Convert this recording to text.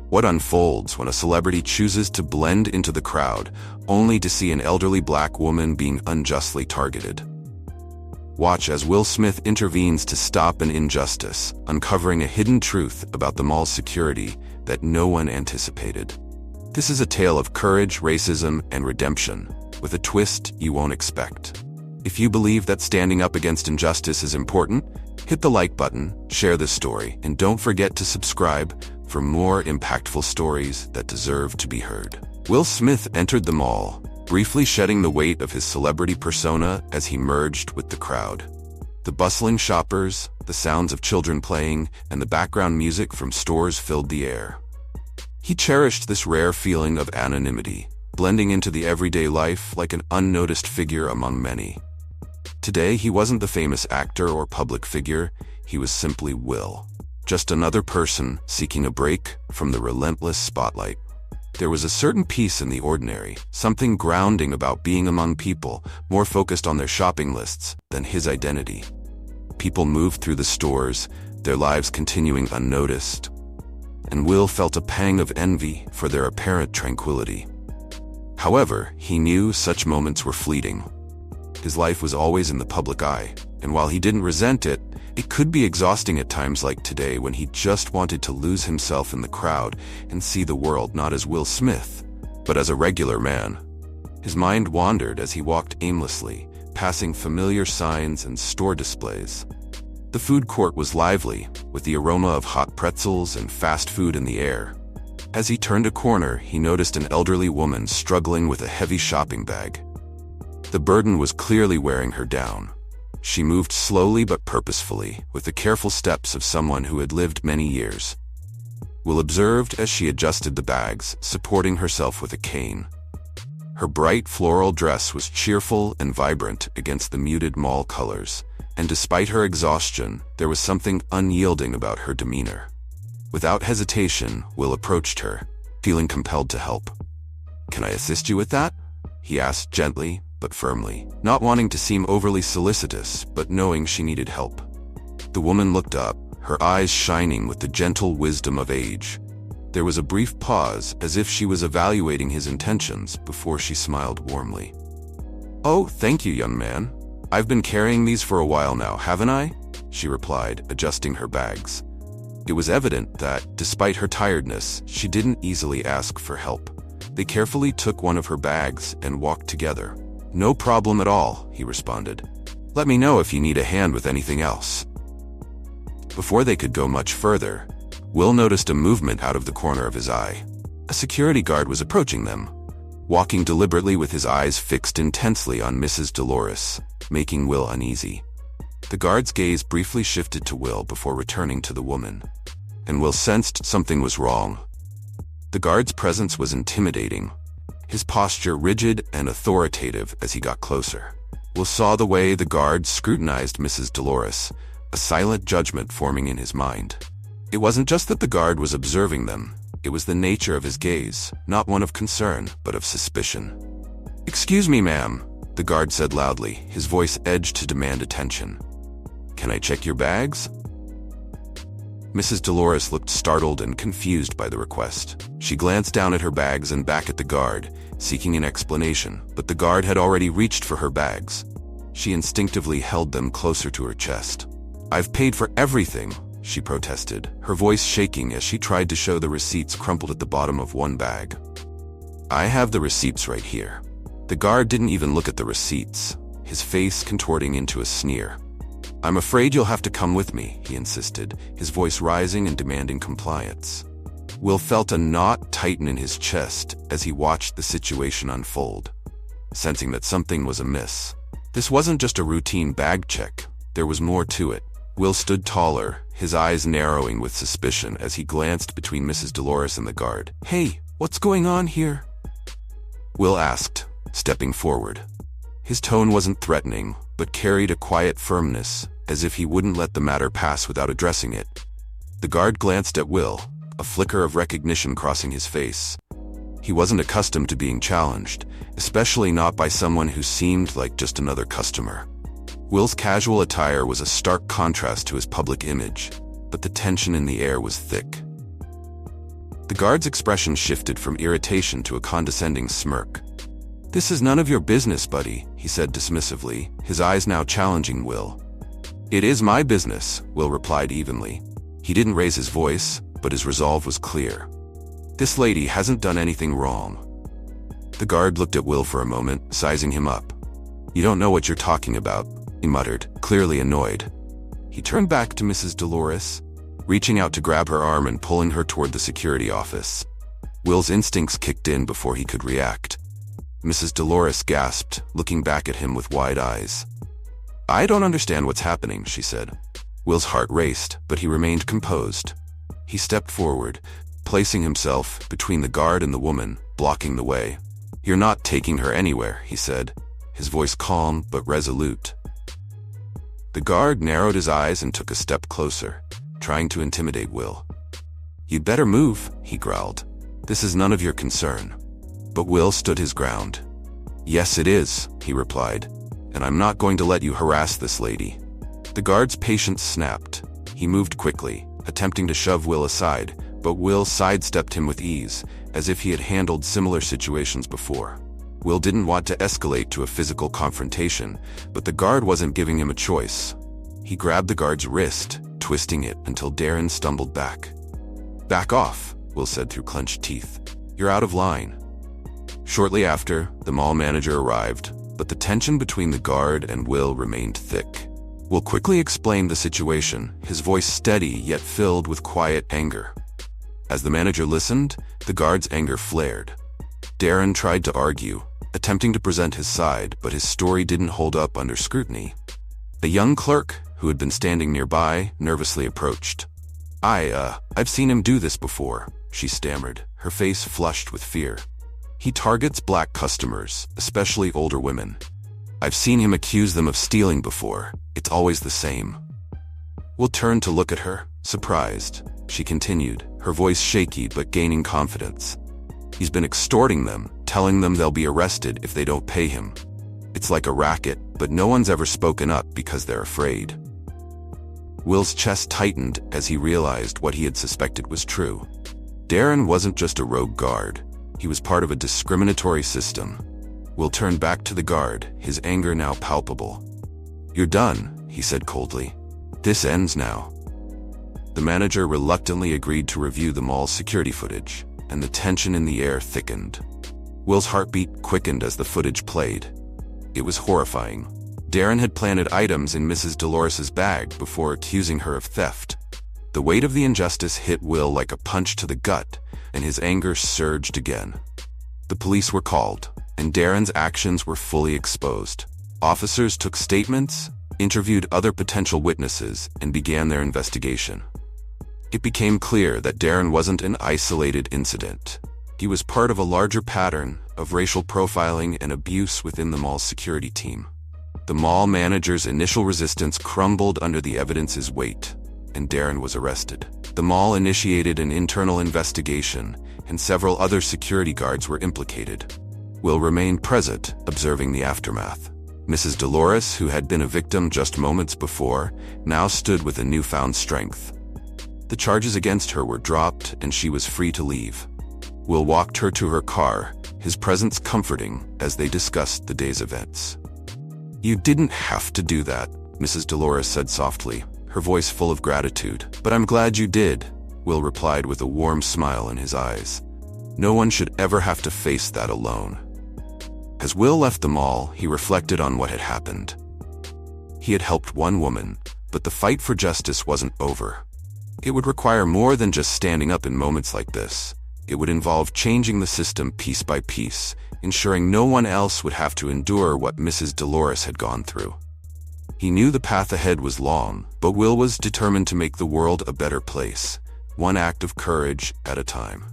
What unfolds when a celebrity chooses to blend into the crowd, only to see an elderly black woman being unjustly targeted? Watch as Will Smith intervenes to stop an injustice, uncovering a hidden truth about the mall's security that no one anticipated. This is a tale of courage, racism, and redemption, with a twist you won't expect. If you believe that standing up against injustice is important, hit the like button, share this story, and don't forget to subscribe for more impactful stories that deserve to be heard. Will Smith entered the mall, briefly shedding the weight of his celebrity persona as he merged with the crowd. The bustling shoppers, the sounds of children playing, and the background music from stores filled the air. He cherished this rare feeling of anonymity, blending into the everyday life like an unnoticed figure among many. Today, he wasn't the famous actor or public figure, he was simply Will. Just another person seeking a break from the relentless spotlight. There was a certain peace in the ordinary, something grounding about being among people, more focused on their shopping lists than his identity. People moved through the stores, their lives continuing unnoticed, and Will felt a pang of envy for their apparent tranquility. However, he knew such moments were fleeting. His life was always in the public eye, and while he didn't resent it, it could be exhausting at times like today when he just wanted to lose himself in the crowd and see the world not as Will Smith, but as a regular man. His mind wandered as he walked aimlessly, passing familiar signs and store displays. The food court was lively, with the aroma of hot pretzels and fast food in the air. As he turned a corner, he noticed an elderly woman struggling with a heavy shopping bag. The burden was clearly wearing her down. She moved slowly but purposefully, with the careful steps of someone who had lived many years. Will observed as she adjusted the bags, supporting herself with a cane. Her bright floral dress was cheerful and vibrant against the muted mall colors, and despite her exhaustion, there was something unyielding about her demeanor. Without hesitation, Will approached her, feeling compelled to help. "Can I assist you with that?" he asked gently but firmly, not wanting to seem overly solicitous, but knowing she needed help. The woman looked up, her eyes shining with the gentle wisdom of age. There was a brief pause, as if she was evaluating his intentions, before she smiled warmly. "Oh, thank you, young man. I've been carrying these for a while now, haven't I?" she replied, adjusting her bags. It was evident that, despite her tiredness, she didn't easily ask for help. They carefully took one of her bags and walked together. "No problem at all," he responded. "Let me know if you need a hand with anything else." Before they could go much further, Will noticed a movement out of the corner of his eye. A security guard was approaching them, walking deliberately with his eyes fixed intensely on Mrs. Dolores, making Will uneasy. The guard's gaze briefly shifted to Will before returning to the woman, and Will sensed something was wrong. The guard's presence was intimidating, his posture rigid and authoritative as he got closer. Will saw the way the guard scrutinized Mrs. Dolores, a silent judgment forming in his mind. It wasn't just that the guard was observing them, it was the nature of his gaze, not one of concern, but of suspicion. "Excuse me, ma'am," the guard said loudly, his voice edged to demand attention. "Can I check your bags?" Mrs. Dolores looked startled and confused by the request. She glanced down at her bags and back at the guard, seeking an explanation, but the guard had already reached for her bags. She instinctively held them closer to her chest. "I've paid for everything," she protested, her voice shaking as she tried to show the receipts crumpled at the bottom of one bag. "I have the receipts right here." The guard didn't even look at the receipts, his face contorting into a sneer. "I'm afraid you'll have to come with me," he insisted, his voice rising and demanding compliance. Will felt a knot tighten in his chest as he watched the situation unfold, sensing that something was amiss. This wasn't just a routine bag check, there was more to it. Will stood taller, his eyes narrowing with suspicion as he glanced between Mrs. Dolores and the guard. "Hey, what's going on here?" Will asked, stepping forward. His tone wasn't threatening, but carried a quiet firmness, as if he wouldn't let the matter pass without addressing it. The guard glanced at Will, a flicker of recognition crossing his face. He wasn't accustomed to being challenged, especially not by someone who seemed like just another customer. Will's casual attire was a stark contrast to his public image, but the tension in the air was thick. The guard's expression shifted from irritation to a condescending smirk. "This is none of your business, buddy," he said dismissively, his eyes now challenging Will. "It is my business," Will replied evenly. He didn't raise his voice, but his resolve was clear. "This lady hasn't done anything wrong." The guard looked at Will for a moment, sizing him up. "You don't know what you're talking about," he muttered, clearly annoyed. He turned back to Mrs. Dolores, reaching out to grab her arm and pulling her toward the security office. Will's instincts kicked in before he could react. Mrs. Dolores gasped, looking back at him with wide eyes. "I don't understand what's happening," she said. Will's heart raced, but he remained composed. He stepped forward, placing himself between the guard and the woman, blocking the way. "You're not taking her anywhere," he said, his voice calm but resolute. The guard narrowed his eyes and took a step closer, trying to intimidate Will. "You'd better move," he growled. "This is none of your concern." But Will stood his ground. "Yes, it is," he replied, "and I'm not going to let you harass this lady." The guard's patience snapped. He moved quickly, attempting to shove Will aside, but Will sidestepped him with ease, as if he had handled similar situations before. Will didn't want to escalate to a physical confrontation, but the guard wasn't giving him a choice. He grabbed the guard's wrist, twisting it until Darren stumbled back. "Back off," Will said through clenched teeth. "You're out of line." Shortly after, the mall manager arrived, but the tension between the guard and Will remained thick. Will quickly explained the situation, his voice steady yet filled with quiet anger. As the manager listened, the guard's anger flared. Darren tried to argue, attempting to present his side, but his story didn't hold up under scrutiny. A young clerk, who had been standing nearby, nervously approached. I've seen him do this before," she stammered, her face flushed with fear. "He targets black customers, especially older women. I've seen him accuse them of stealing before. It's always the same." Will turned to look at her, surprised. She continued, her voice shaky but gaining confidence. "He's been extorting them, telling them they'll be arrested if they don't pay him. It's like a racket, but no one's ever spoken up because they're afraid." Will's chest tightened as he realized what he had suspected was true. Darren wasn't just a rogue guard. He was part of a discriminatory system. Will turned back to the guard, his anger now palpable. "You're done," he said coldly. "This ends now." The manager reluctantly agreed to review the mall's security footage, and the tension in the air thickened. Will's heartbeat quickened as the footage played. It was horrifying. Darren had planted items in Mrs. Dolores's bag before accusing her of theft. The weight of the injustice hit Will like a punch to the gut, and his anger surged again. The police were called, and Darren's actions were fully exposed. Officers took statements, interviewed other potential witnesses, and began their investigation. It became clear that Darren wasn't an isolated incident. He was part of a larger pattern of racial profiling and abuse within the mall's security team. The mall manager's initial resistance crumbled under the evidence's weight, and Darren was arrested. The mall initiated an internal investigation, and several other security guards were implicated. Will remained present, observing the aftermath. Mrs. Dolores, who had been a victim just moments before, now stood with a newfound strength. The charges against her were dropped, and she was free to leave. Will walked her to her car, his presence comforting as they discussed the day's events. "You didn't have to do that," Mrs. Dolores said softly, her voice full of gratitude. "But I'm glad you did," Will replied with a warm smile in his eyes. "No one should ever have to face that alone." As Will left the mall, he reflected on what had happened. He had helped one woman, but the fight for justice wasn't over. It would require more than just standing up in moments like this. It would involve changing the system piece by piece, ensuring no one else would have to endure what Mrs. Dolores had gone through. He knew the path ahead was long, but Will was determined to make the world a better place, one act of courage at a time.